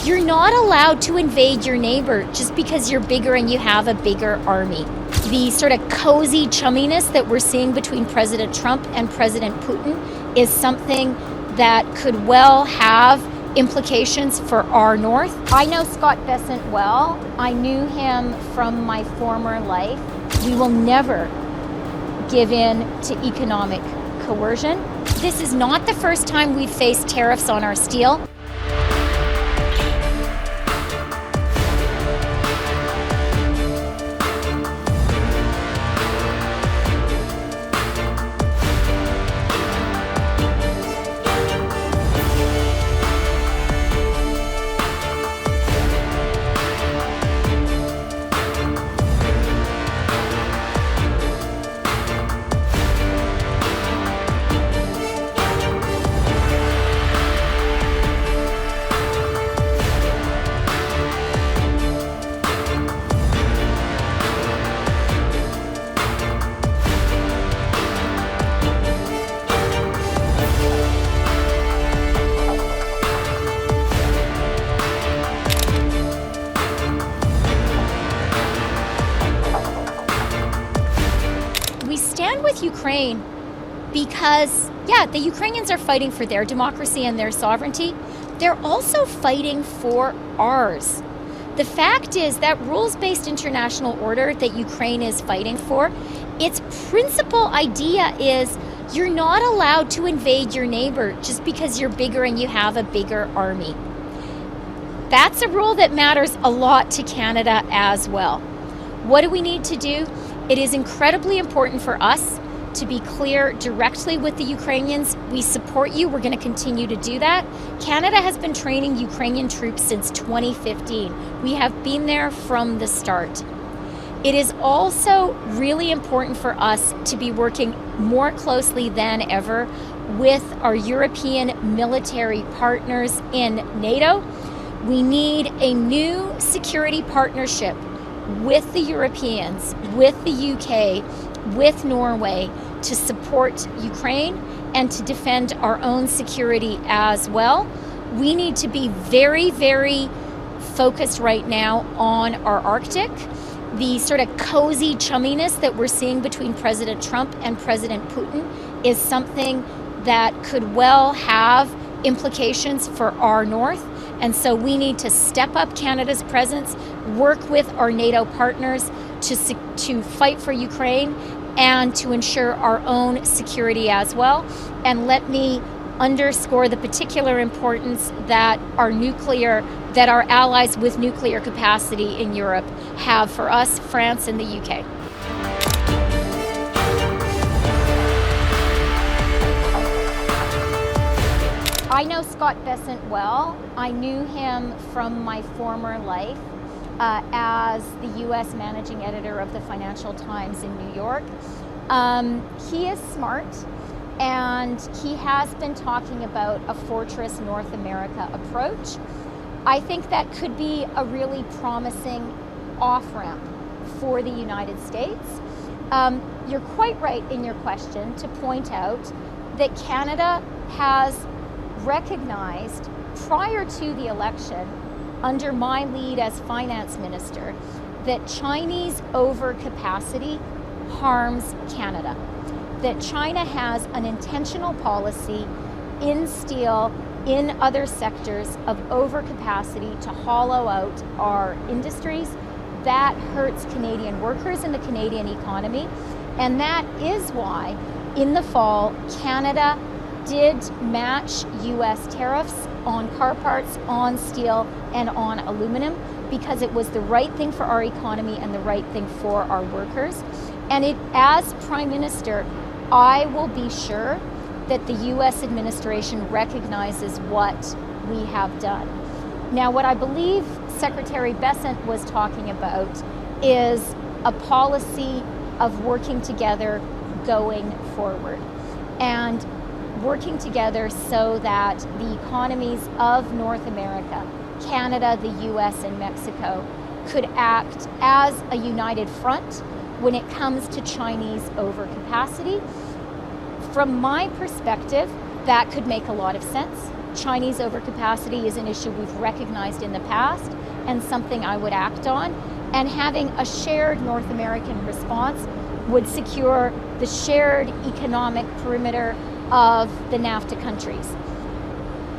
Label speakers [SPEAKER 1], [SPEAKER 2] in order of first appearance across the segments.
[SPEAKER 1] You're not allowed to invade your neighbor just because you're bigger and you have a bigger army. The sort of cozy chumminess that we're seeing between President Trump and President Putin is something that could well have implications for our north. I know Scott Bessent well. I knew him from my former life. We will never give in to economic coercion. This is not the first time we've faced tariffs on our steel. We stand with Ukraine because, the Ukrainians are fighting for their democracy and their sovereignty. They're also fighting for ours. The fact is that rules-based international order that Ukraine is fighting for, its principal idea is you're not allowed to invade your neighbor just because you're bigger and you have a bigger army. That's a rule that matters a lot to Canada as well. What do we need to do? It is incredibly important for us to be clear directly with the Ukrainians. We support you. We're going to continue to do that. Canada has been training Ukrainian troops since 2015. We have been there from the start. It is also really important for us to be working more closely than ever with our European military partners in NATO. We need a new security partnership with the Europeans, with the UK, with Norway to support Ukraine and to defend our own security as well. We need to be very, very focused right now on our Arctic. The sort of cozy chumminess that we're seeing between President Trump and President Putin is something that could well have implications for our north. And so we need to step up Canada's presence, work with our NATO partners to fight for Ukraine and to ensure our own security as well. And let me underscore the particular importance that our allies with nuclear capacity in Europe have for us, France and the UK. I know Scott Bessent well. I knew him from my former life as the U.S. managing editor of the Financial Times in New York. He is smart, and he has been talking about a Fortress North America approach. I think that could be a really promising off-ramp for the United States. You're quite right in your question to point out that Canada has recognized prior to the election, under my lead as finance minister, that Chinese overcapacity harms Canada. That China has an intentional policy in steel, in other sectors of overcapacity to hollow out our industries. That hurts Canadian workers and the Canadian economy. And that is why in the fall, Canada did match U.S. tariffs on car parts, on steel, and on aluminum, because it was the right thing for our economy and the right thing for our workers. And as Prime Minister, I will be sure that the U.S. administration recognizes what we have done. Now, what I believe Secretary Bessent was talking about is a policy of working together going forward. And working together so that the economies of North America, Canada, the US, and Mexico could act as a united front when it comes to Chinese overcapacity. From my perspective, that could make a lot of sense. Chinese overcapacity is an issue we've recognized in the past and something I would act on. And having a shared North American response would secure the shared economic perimeter of the NAFTA countries.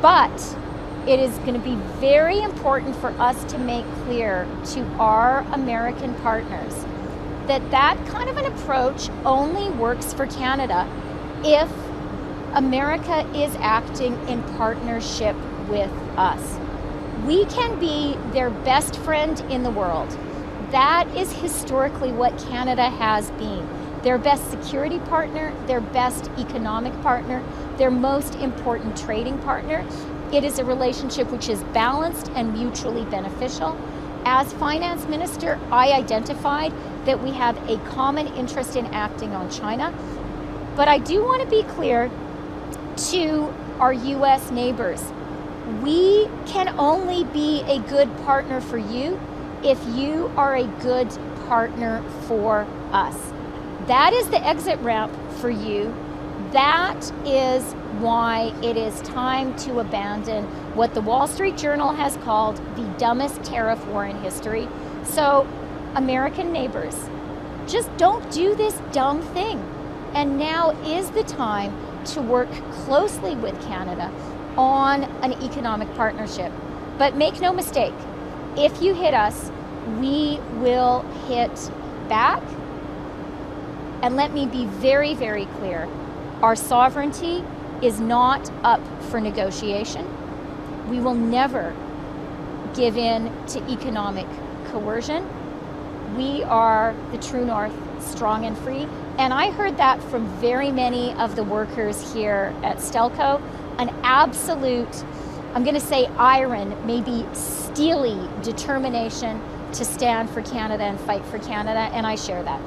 [SPEAKER 1] But it is going to be very important for us to make clear to our American partners that that kind of an approach only works for Canada if America is acting in partnership with us. We can be their best friend in the world. That is historically what Canada has been. Their best security partner, their best economic partner, their most important trading partner. It is a relationship which is balanced and mutually beneficial. As finance minister, I identified that we have a common interest in acting on China. But I do want to be clear to our US neighbors. We can only be a good partner for you if you are a good partner for us. That is the exit ramp for you. That is why it is time to abandon what the Wall Street Journal has called the dumbest tariff war in history. So, American neighbors, just don't do this dumb thing. And now is the time to work closely with Canada on an economic partnership. But make no mistake, if you hit us, we will hit back. And let me be very, very clear. Our sovereignty is not up for negotiation. We will never give in to economic coercion. We are the true north, strong and free. And I heard that from very many of the workers here at Stelco. An absolute, I'm going to say iron, maybe steely determination to stand for Canada and fight for Canada, and I share that.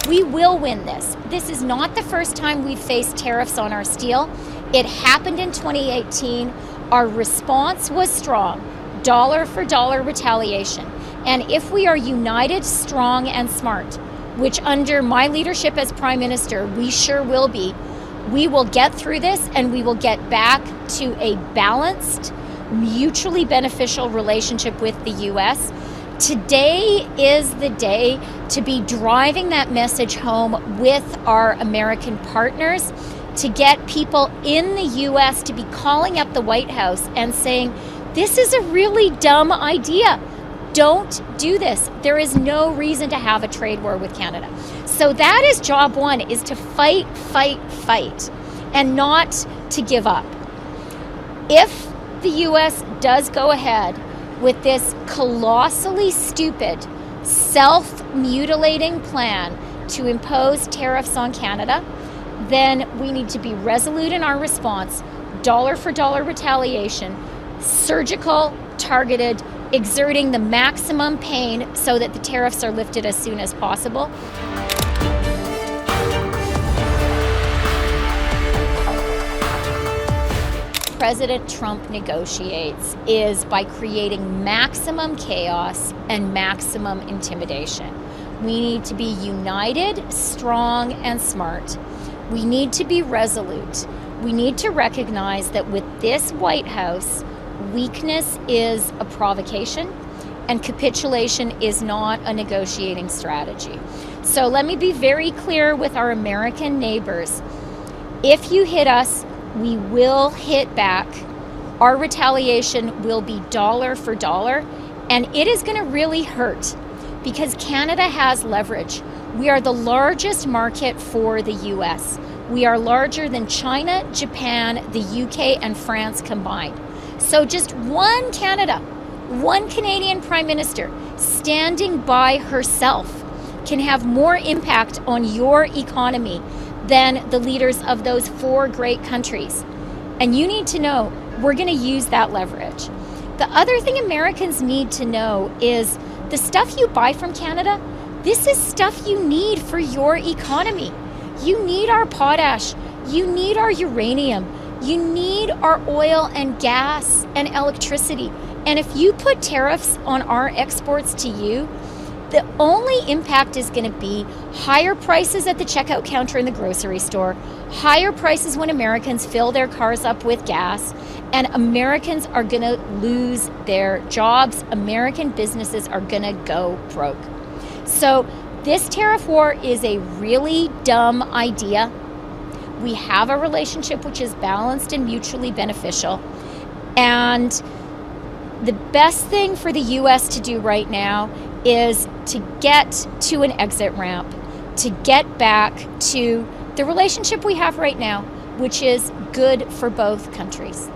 [SPEAKER 1] We will win this. This is not the first time we've faced tariffs on our steel. It happened in 2018. Our response was strong, dollar for dollar retaliation. And if we are united, strong, and smart, which under my leadership as Prime Minister, we sure will be, we will get through this and we will get back to a balanced, mutually beneficial relationship with the U.S. Today is the day to be driving that message home with our American partners, to get people in the U.S. to be calling up the White House and saying, this is a really dumb idea. Don't do this. There is no reason to have a trade war with Canada. So that is job one, is to fight, fight, fight, and not to give up. If the U.S. does go ahead with this colossally stupid, self-mutilating plan to impose tariffs on Canada, then we need to be resolute in our response, dollar for dollar retaliation, surgical, targeted, exerting the maximum pain so that the tariffs are lifted as soon as possible. President Trump negotiates is by creating maximum chaos and maximum intimidation. We need to be united, strong, and smart. We need to be resolute. We need to recognize that with this White House, weakness is a provocation and capitulation is not a negotiating strategy. So let me be very clear with our American neighbors. If you hit us, we will hit back. Our retaliation will be dollar for dollar, and it is going to really hurt because Canada has leverage. We are the largest market for the US. We are larger than China, Japan, the UK, and France combined. So just one Canada, one Canadian Prime Minister standing by herself can have more impact on your economy than the leaders of those four great countries. And you need to know we're going to use that leverage. The other thing Americans need to know is the stuff you buy from Canada, this is stuff you need for your economy. You need our potash, you need our uranium, you need our oil and gas and electricity. And if you put tariffs on our exports to you, The only impact is going to be higher prices at the checkout counter in the grocery store, higher prices when Americans fill their cars up with gas, and Americans are going to lose their jobs. American businesses are going to go broke. So this tariff war is a really dumb idea. We have a relationship which is balanced and mutually beneficial. And the best thing for the U.S. to do right now is to get to an exit ramp, to get back to the relationship we have right now, which is good for both countries.